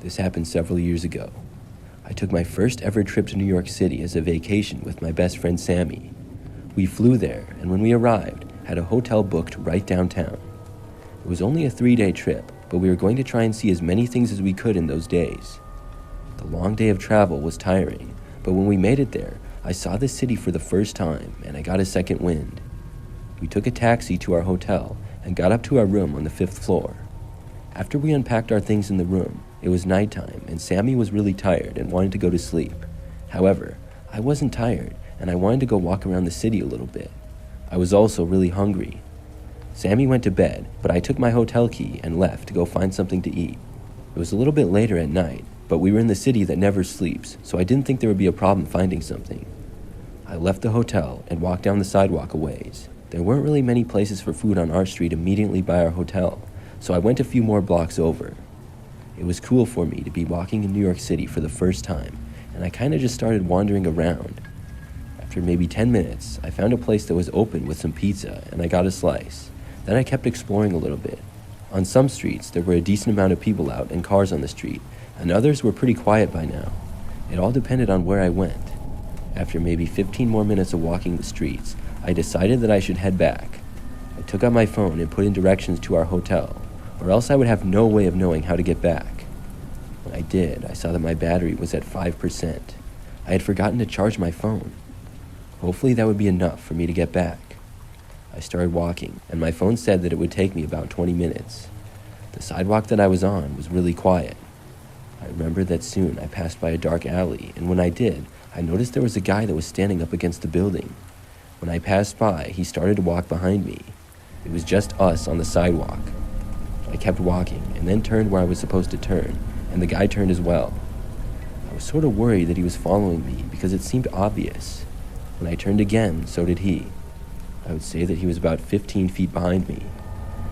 This happened several years ago. I took my first ever trip to New York City as a vacation with my best friend Sammy. We flew there, and when we arrived, had a hotel booked right downtown. It was only a 3-day trip, but we were going to try and see as many things as we could in those days. The long day of travel was tiring, but when we made it there, I saw the city for the first time, and I got a second wind. We took a taxi to our hotel and got up to our room on the 5th floor. After we unpacked our things in the room, it was nighttime, and Sammy was really tired and wanted to go to sleep. However, I wasn't tired, and I wanted to go walk around the city a little bit. I was also really hungry. Sammy went to bed, but I took my hotel key and left to go find something to eat. It was a little bit later at night, but we were in the city that never sleeps, so I didn't think there would be a problem finding something. I left the hotel and walked down the sidewalk a ways. There weren't really many places for food on our street immediately by our hotel, so I went a few more blocks over. It was cool for me to be walking in New York City for the first time, and I kinda just started wandering around. After maybe 10 minutes, I found a place that was open with some pizza, and I got a slice. Then I kept exploring a little bit. On some streets, there were a decent amount of people out and cars on the street, and others were pretty quiet by now. It all depended on where I went. After maybe 15 more minutes of walking the streets, I decided that I should head back. I took out my phone and put in directions to our hotel, or else I would have no way of knowing how to get back. When I did, I saw that my battery was at 5%. I had forgotten to charge my phone. Hopefully that would be enough for me to get back. I started walking, and my phone said that it would take me about 20 minutes. The sidewalk that I was on was really quiet. I remember that soon I passed by a dark alley, and when I did, I noticed there was a guy that was standing up against the building. When I passed by, he started to walk behind me. It was just us on the sidewalk. I kept walking, and then turned where I was supposed to turn, and the guy turned as well. I was sort of worried that he was following me because it seemed obvious. When I turned again, so did he. I would say that he was about 15 feet behind me.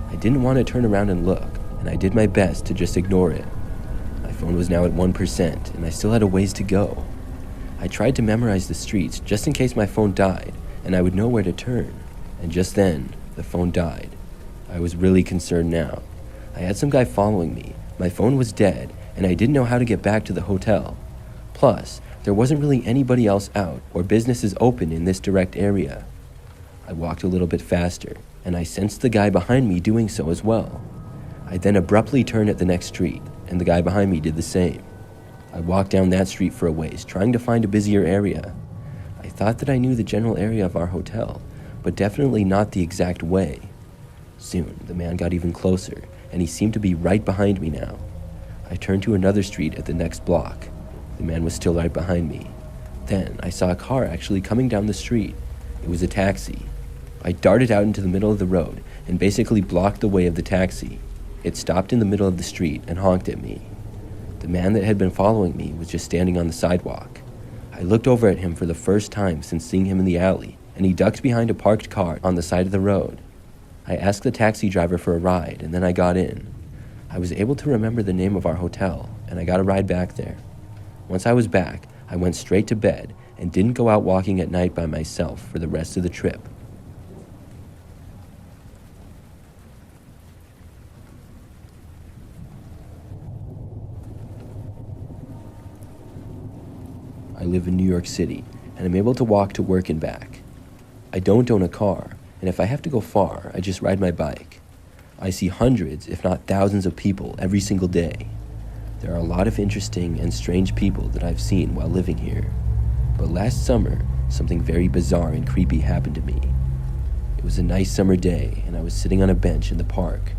I didn't want to turn around and look, and I did my best to just ignore it. My phone was now at 1%, and I still had a ways to go. I tried to memorize the streets just in case my phone died, and I would know where to turn. And just then, the phone died. I was really concerned now. I had some guy following me, my phone was dead, and I didn't know how to get back to the hotel. Plus, there wasn't really anybody else out or businesses open in this direct area. I walked a little bit faster, and I sensed the guy behind me doing so as well. I then abruptly turned at the next street, and the guy behind me did the same. I walked down that street for a ways, trying to find a busier area. I thought that I knew the general area of our hotel, but definitely not the exact way. Soon, the man got even closer, and he seemed to be right behind me now. I turned to another street at the next block. The man was still right behind me. Then, I saw a car actually coming down the street. It was a taxi. I darted out into the middle of the road and basically blocked the way of the taxi. It stopped in the middle of the street and honked at me. The man that had been following me was just standing on the sidewalk. I looked over at him for the first time since seeing him in the alley, and he ducked behind a parked car on the side of the road. I asked the taxi driver for a ride, and then I got in. I was able to remember the name of our hotel, and I got a ride back there. Once I was back, I went straight to bed and didn't go out walking at night by myself for the rest of the trip. I live in New York City, and I'm able to walk to work and back. I don't own a car, and if I have to go far, I just ride my bike. I see hundreds, if not thousands of people every single day. There are a lot of interesting and strange people that I've seen while living here. But last summer, something very bizarre and creepy happened to me. It was a nice summer day, and I was sitting on a bench in the park.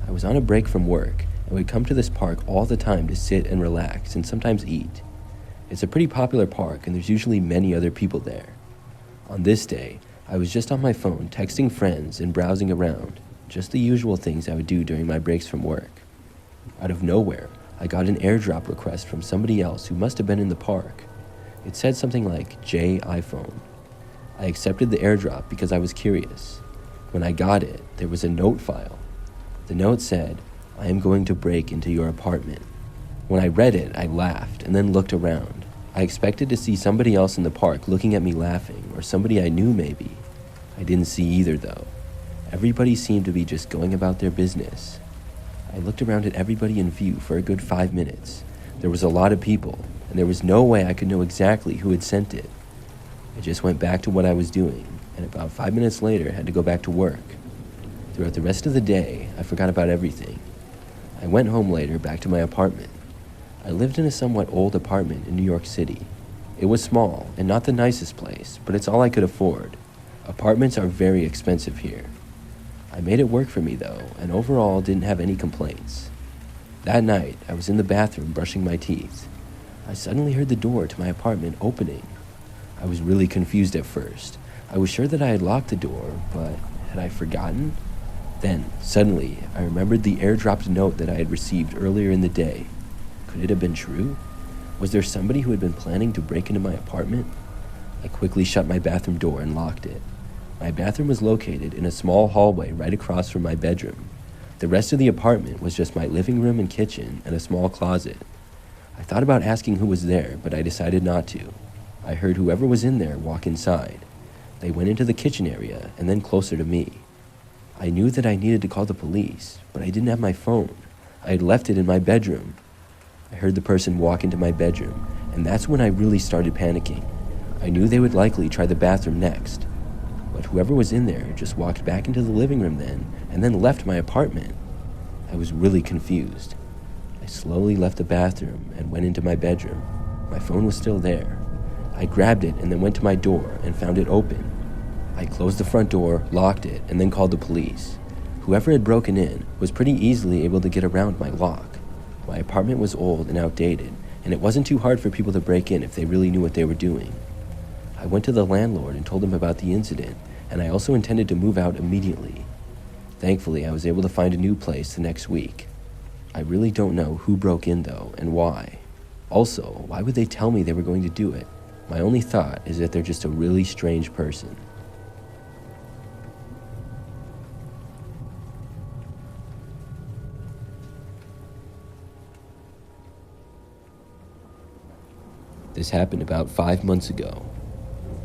I was on a break from work, and would come to this park all the time to sit and relax and sometimes eat. It's a pretty popular park, and there's usually many other people there. On this day, I was just on my phone texting friends and browsing around, just the usual things I would do during my breaks from work. Out of nowhere, I got an airdrop request from somebody else who must have been in the park. It said something like J iPhone. I accepted the airdrop because I was curious. When I got it, there was a note file. The note said, "I am going to break into your apartment." When I read it, I laughed and then looked around. I expected to see somebody else in the park looking at me laughing, or somebody I knew maybe. I didn't see either though. Everybody seemed to be just going about their business. I looked around at everybody in view for a good 5 minutes. There was a lot of people, and there was no way I could know exactly who had sent it. I just went back to what I was doing, and about 5 minutes later had to go back to work. Throughout the rest of the day, I forgot about everything. I went home later, back to my apartment. I lived in a somewhat old apartment in New York City. It was small, and not the nicest place, but it's all I could afford. Apartments are very expensive here. I made it work for me though, and overall didn't have any complaints. That night, I was in the bathroom brushing my teeth. I suddenly heard the door to my apartment opening. I was really confused at first. I was sure that I had locked the door, but had I forgotten? Then, suddenly, I remembered the airdropped note that I had received earlier in the day. Could it have been true? Was there somebody who had been planning to break into my apartment? I quickly shut my bathroom door and locked it. My bathroom was located in a small hallway right across from my bedroom. The rest of the apartment was just my living room and kitchen and a small closet. I thought about asking who was there, but I decided not to. I heard whoever was in there walk inside. They went into the kitchen area and then closer to me. I knew that I needed to call the police, but I didn't have my phone. I had left it in my bedroom. I heard the person walk into my bedroom, and that's when I really started panicking. I knew they would likely try the bathroom next. But whoever was in there just walked back into the living room then, and then left my apartment. I was really confused. I slowly left the bathroom and went into my bedroom. My phone was still there. I grabbed it and then went to my door and found it open. I closed the front door, locked it, and then called the police. Whoever had broken in was pretty easily able to get around my lock. My apartment was old and outdated, and it wasn't too hard for people to break in if they really knew what they were doing. I went to the landlord and told him about the incident, and I also intended to move out immediately. Thankfully, I was able to find a new place the next week. I really don't know who broke in though, and why. Also, why would they tell me they were going to do it? My only thought is that they're just a really strange person. This happened about 5 months ago.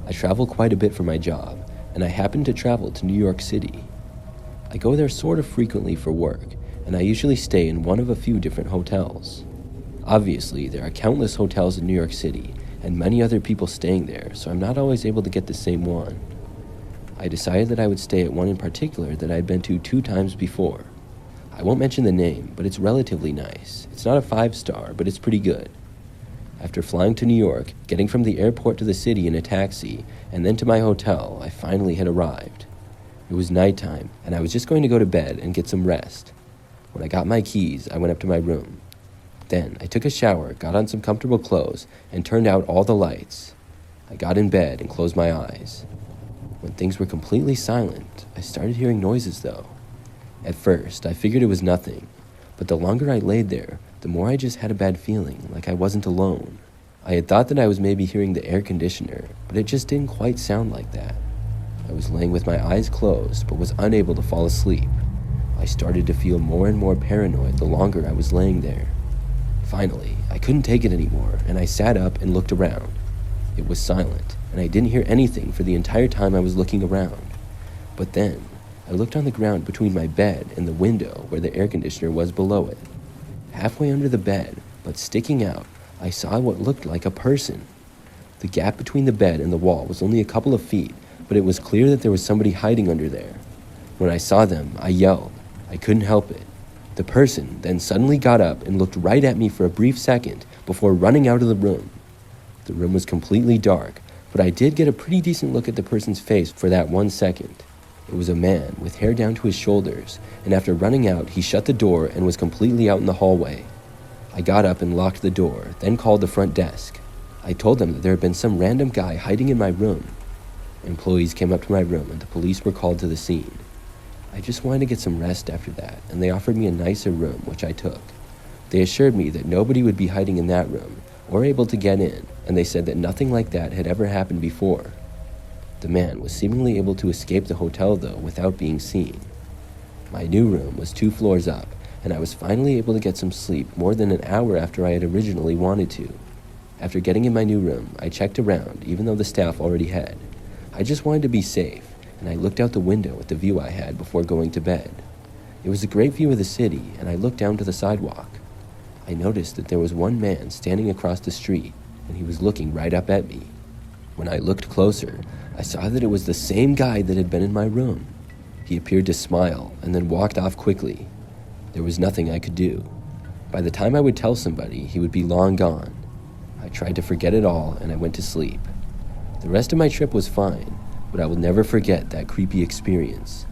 I travel quite a bit for my job, and I happen to travel to New York City. I go there sort of frequently for work, and I usually stay in one of a few different hotels. Obviously, there are countless hotels in New York City, and many other people staying there, so I'm not always able to get the same one. I decided that I would stay at one in particular that I had been to 2 times before. I won't mention the name, but it's relatively nice. It's not a 5-star, but it's pretty good. After flying to New York, getting from the airport to the city in a taxi, and then to my hotel, I finally had arrived. It was nighttime, and I was just going to go to bed and get some rest. When I got my keys, I went up to my room. Then I took a shower, got on some comfortable clothes, and turned out all the lights. I got in bed and closed my eyes. When things were completely silent, I started hearing noises though. At first, I figured it was nothing, but the longer I laid there, the more I just had a bad feeling, like I wasn't alone. I had thought that I was maybe hearing the air conditioner, but it just didn't quite sound like that. I was laying with my eyes closed, but was unable to fall asleep. I started to feel more and more paranoid the longer I was laying there. Finally, I couldn't take it anymore, and I sat up and looked around. It was silent, and I didn't hear anything for the entire time I was looking around. But then, I looked on the ground between my bed and the window where the air conditioner was below it. Halfway under the bed, but sticking out, I saw what looked like a person. The gap between the bed and the wall was only a couple of feet, but it was clear that there was somebody hiding under there. When I saw them, I yelled. I couldn't help it. The person then suddenly got up and looked right at me for a brief second before running out of the room. The room was completely dark, but I did get a pretty decent look at the person's face for that 1 second. It was a man with hair down to his shoulders, and after running out, he shut the door and was completely out in the hallway. I got up and locked the door, then called the front desk. I told them that there had been some random guy hiding in my room. Employees came up to my room and the police were called to the scene. I just wanted to get some rest after that, and they offered me a nicer room, which I took. They assured me that nobody would be hiding in that room, or able to get in, and they said that nothing like that had ever happened before. The man was seemingly able to escape the hotel, though, without being seen. My new room was 2 floors up, and I was finally able to get some sleep more than an hour after I had originally wanted to. After getting in my new room, I checked around, even though the staff already had. I just wanted to be safe, and I looked out the window at the view I had before going to bed. It was a great view of the city, and I looked down to the sidewalk. I noticed that there was one man standing across the street, and he was looking right up at me. When I looked closer, I saw that it was the same guy that had been in my room. He appeared to smile and then walked off quickly. There was nothing I could do. By the time I would tell somebody, he would be long gone. I tried to forget it all, and I went to sleep. The rest of my trip was fine, but I will never forget that creepy experience.